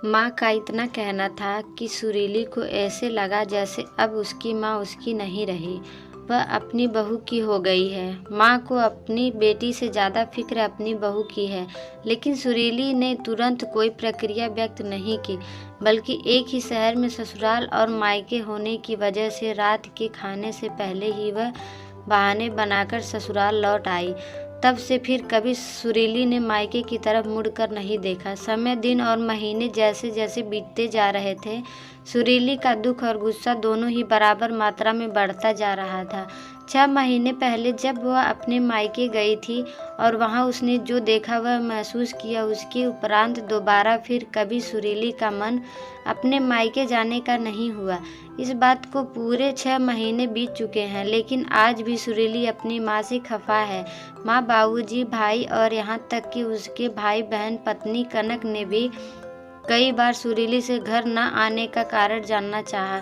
माँ का इतना कहना था कि सुरीली को ऐसे लगा जैसे अब उसकी माँ उसकी नहीं रही, वह अपनी बहू की हो गई है। माँ को अपनी बेटी से ज़्यादा फिक्र अपनी बहू की है, लेकिन सुरीली ने तुरंत कोई प्रक्रिया व्यक्त नहीं की, बल्कि एक ही शहर में ससुराल और मायके होने की वजह से रात के खाने से पहले ही वह बहाने बनाकर ससुराल लौट आई। तब से फिर कभी सुरीली ने मायके की तरफ मुड़कर नहीं देखा। समय, दिन और महीने जैसे जैसे बीतते जा रहे थे, सुरीली का दुख और गुस्सा दोनों ही बराबर मात्रा में बढ़ता जा रहा था। 6 महीने पहले जब वह अपने मायके गई थी और वहां उसने जो देखा वह महसूस किया, उसके उपरांत दोबारा फिर कभी सुरीली का मन अपने मायके जाने का नहीं हुआ। इस बात को पूरे 6 महीने बीत चुके हैं, लेकिन आज भी सुरीली अपनी माँ से खफा है। माँ, बाबूजी, भाई और यहाँ तक कि उसके भाई बहन पत्नी कनक ने भी कई बार सुरीली से घर न आने का कारण जानना चाहा,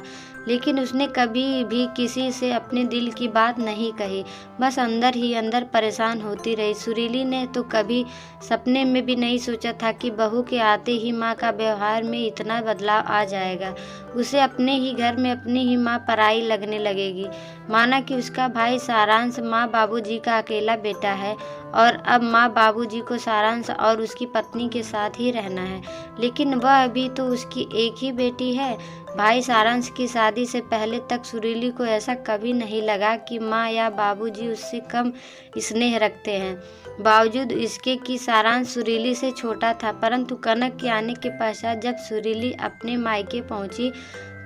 लेकिन उसने कभी भी किसी से अपने दिल की बात नहीं कही, बस अंदर ही अंदर परेशान होती रही। सुरीली ने तो कभी सपने में भी नहीं सोचा था कि बहू के आते ही माँ का व्यवहार में इतना बदलाव आ जाएगा। उसे अपने ही घर में अपनी ही माँ पराई लगने लगेगी, माना कि उसका भाई सारांश माँ बाबूजी का अकेला बेटा है और अब माँ बाबूजी को सारांश और उसकी पत्नी के साथ ही रहना है। लेकिन वह अभी तो उसकी एक ही बेटी है। भाई सारांश की शादी से पहले तक सुरीली को ऐसा कभी नहीं लगा कि माँ या बाबूजी उससे कम स्नेह रखते हैं। बावजूद इसके कि सारांश सुरीली से छोटा था, परंतु कनक के आने के पश्चात जब सुरीली अपने मायके पहुंची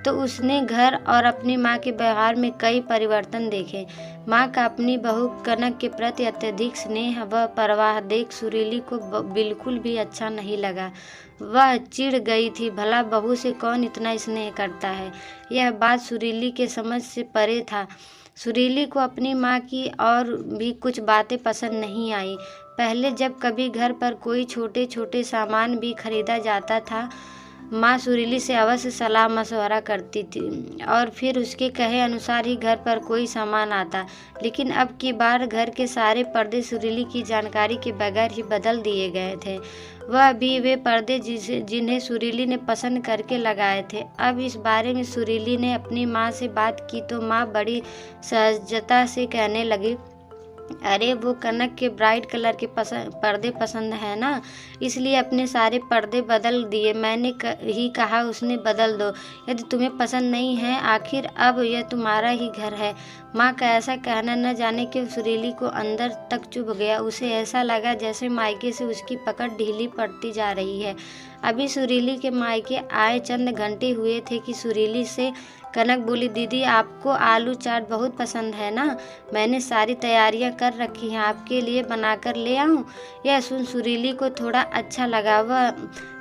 तो उसने घर और अपनी माँ के व्यवहार में कई परिवर्तन देखे। माँ का अपनी बहू कनक के प्रति अत्यधिक स्नेह व परवाह देख सुरीली को बिल्कुल भी अच्छा नहीं लगा। वह चिढ़ गई थी, भला बहू से कौन इतना स्नेह करता है। यह बात सुरीली के समझ से परे था। सुरीली को अपनी माँ की और भी कुछ बातें पसंद नहीं आई। पहले जब कभी घर पर कोई छोटे छोटे सामान भी खरीदा जाता था, माँ सुरीली से अवश्य सलाह मशवरा करती थी और फिर उसके कहे अनुसार ही घर पर कोई सामान आता। लेकिन अब की बार घर के सारे पर्दे सुरीली की जानकारी के बगैर ही बदल दिए गए थे। वह भी वे पर्दे जिन्हें सुरीली ने पसंद करके लगाए थे। अब इस बारे में सुरीली ने अपनी माँ से बात की तो माँ बड़ी सहजता से कहने लगी, अरे वो कनक के ब्राइट कलर के पर्दे पसंद है ना, इसलिए अपने सारे पर्दे बदल दिए। मैंने ही कहा उसने बदल दो, यदि तुम्हें पसंद नहीं है, आखिर अब यह तुम्हारा ही घर है। माँ का ऐसा कहना न जाने क्यों सुरीली को अंदर तक चुभ गया। उसे ऐसा लगा जैसे मायके से उसकी पकड़ ढीली पड़ती जा रही है। अभी सुरीली के मायके आए चंद घंटे हुए थे कि सुरीली से कनक बोली, दीदी आपको आलू चाट बहुत पसंद है ना, मैंने सारी तैयारियां कर रखी हैं, आपके लिए बनाकर ले आऊं। यह सुन सुरीली को थोड़ा अच्छा लगा। वह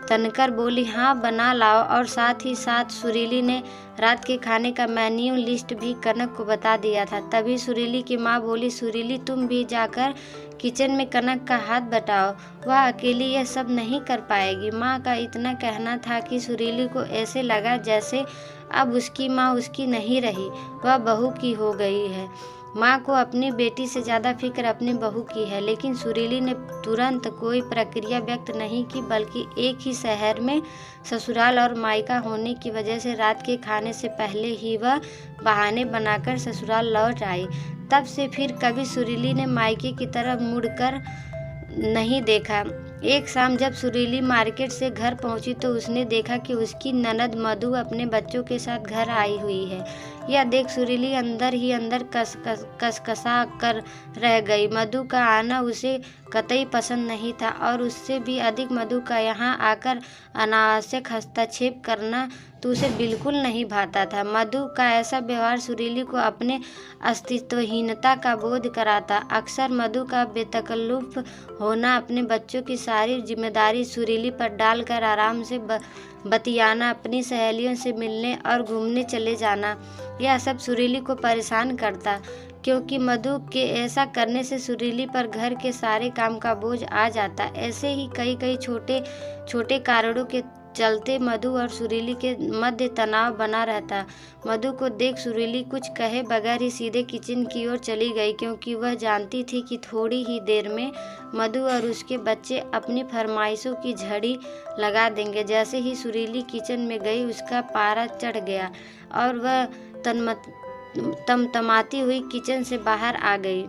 तनकर बोली, हाँ बना लाओ। और साथ ही साथ सुरीली ने रात के खाने का मेन्यू लिस्ट भी कनक को बता दिया था। तभी सुरीली की माँ बोली, सुरीली तुम भी जाकर किचन में कनक का हाथ बटाओ, वह अकेली यह सब नहीं कर पाएगी। माँ का इतना कहना था कि सुरीली को ऐसे लगा जैसे अब उसकी माँ उसकी नहीं रही, वह बहू की हो गई है। माँ को अपनी बेटी से ज़्यादा फिक्र अपनी बहू की है, लेकिन सुरीली ने तुरंत कोई प्रक्रिया व्यक्त नहीं की, बल्कि एक ही शहर में ससुराल और मायका होने की वजह से रात के खाने से पहले ही वह बहाने बनाकर ससुराल लौट आई। तब से फिर कभी सुरीली ने मायके की तरफ मुड़कर नहीं देखा। एक शाम जब सुरीली मार्केट से घर पहुंची तो उसने देखा कि उसकी ननद मधु अपने बच्चों के साथ घर आई हुई है। यह देख सुरीली अंदर ही अंदर कसकसा कर रह गई। मधु का आना उसे कतई पसंद नहीं था और उससे भी अधिक मधु का यहाँ आकर अनावश्यक हस्तक्षेप करना तो उसे बिल्कुल नहीं भाता था। मधु का ऐसा व्यवहार सुरीली को अपने अस्तित्वहीनता का बोध कराता। अक्सर मधु का बेतकल्लुफ होना, अपने बच्चों की सारी जिम्मेदारी सुरीली पर डालकर आराम से बतियाना, अपनी सहेलियों से मिलने और घूमने चले जाना, यह सब सुरीली को परेशान करता, क्योंकि मधु के ऐसा करने से सुरीली पर घर के सारे काम का बोझ आ जाता। ऐसे ही कई छोटे छोटे कारणों के चलते मधु और सुरीली के मध्य तनाव बना रहता। मधु को देख सुरीली कुछ कहे बगैर ही सीधे किचन की ओर चली गई, क्योंकि वह जानती थी कि थोड़ी ही देर में मधु और उसके बच्चे अपनी फरमाइशों की झड़ी लगा देंगे। जैसे ही सुरीली किचन में गई उसका पारा चढ़ गया और वह तमतमाती हुई किचन से बाहर आ गई।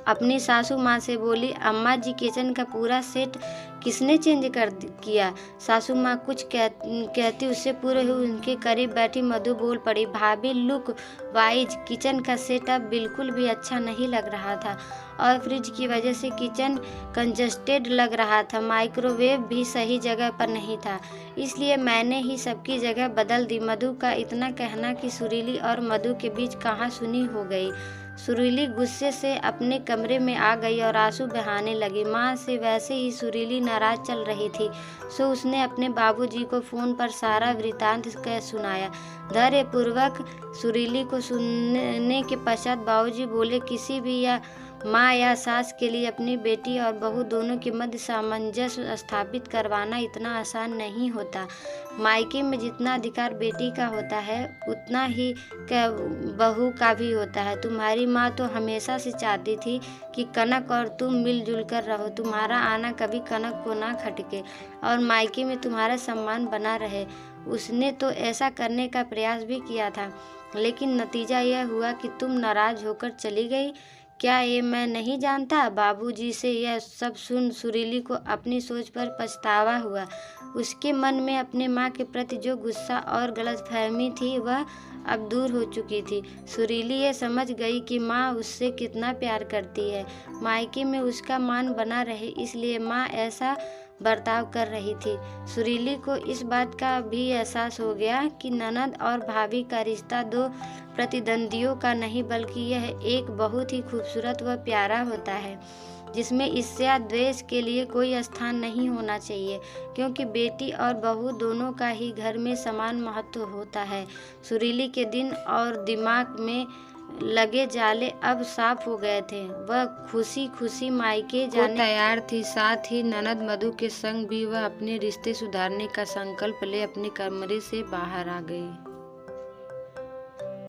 अपनी सासू माँ से बोली, अम्मा जी किचन का पूरा सेट किसने चेंज किया? सासू माँ कुछ कहती उससे पूर्व ही उनके करीब बैठी मधु बोल पड़ी, भाभी लुक वाइज किचन का सेटअप बिल्कुल भी अच्छा नहीं लग रहा था और फ्रिज की वजह से किचन कंजस्टेड लग रहा था। माइक्रोवेव भी सही जगह पर नहीं था, इसलिए मैंने ही सबकी जगह बदल दी। मधु का इतना कहना कि सुरीली और मधु के बीच कहाँ सुनी हो गई। सुरीली गुस्से से अपने कमरे में आ गई और आंसू बहाने लगी। माँ से वैसे ही सुरीली नाराज चल रही थी, सो उसने अपने बाबूजी को फ़ोन पर सारा वृतांत कह सुनाया। धैर्यपूर्वक सुरीली को सुनने के पश्चात बाबूजी बोले, किसी भी या माँ या सास के लिए अपनी बेटी और बहू दोनों के मध्य सामंजस्य स्थापित करवाना इतना आसान नहीं होता। मायके में जितना अधिकार बेटी का होता है उतना ही बहू का भी होता है। तुम्हारी माँ तो हमेशा से चाहती थी कि कनक और तुम मिलजुल कर रहो, तुम्हारा आना कभी कनक को ना खटके और मायके में तुम्हारा सम्मान बना रहे। उसने तो ऐसा करने का प्रयास भी किया था, लेकिन नतीजा यह हुआ कि तुम नाराज होकर चली गई। क्या ये मैं नहीं जानता? बाबूजी से यह सब सुन सुरीली को अपनी सोच पर पछतावा हुआ। उसके मन में अपने माँ के प्रति जो गुस्सा और गलतफहमी थी वह अब दूर हो चुकी थी। सुरीली ये समझ गई कि माँ उससे कितना प्यार करती है। मायके में उसका मान बना रहे इसलिए माँ ऐसा बर्ताव कर रही थी। सुरीली को इस बात का भी एहसास हो गया कि ननद और भाभी का रिश्ता दो प्रतिद्वंदियों का नहीं बल्कि यह एक बहुत ही खूबसूरत व प्यारा होता है, जिसमें ईर्ष्या द्वेष के लिए कोई स्थान नहीं होना चाहिए, क्योंकि बेटी और बहू दोनों का ही घर में समान महत्व होता है। सुरीली के दिन और दिमाग में लगे जाले अब साफ हो गए थे। वह खुशी खुशी मायके जाने तैयार थी। साथ ही ननद मधु के संग भी वह अपने रिश्ते सुधारने का संकल्प ले अपने कमरे से बाहर आ गई।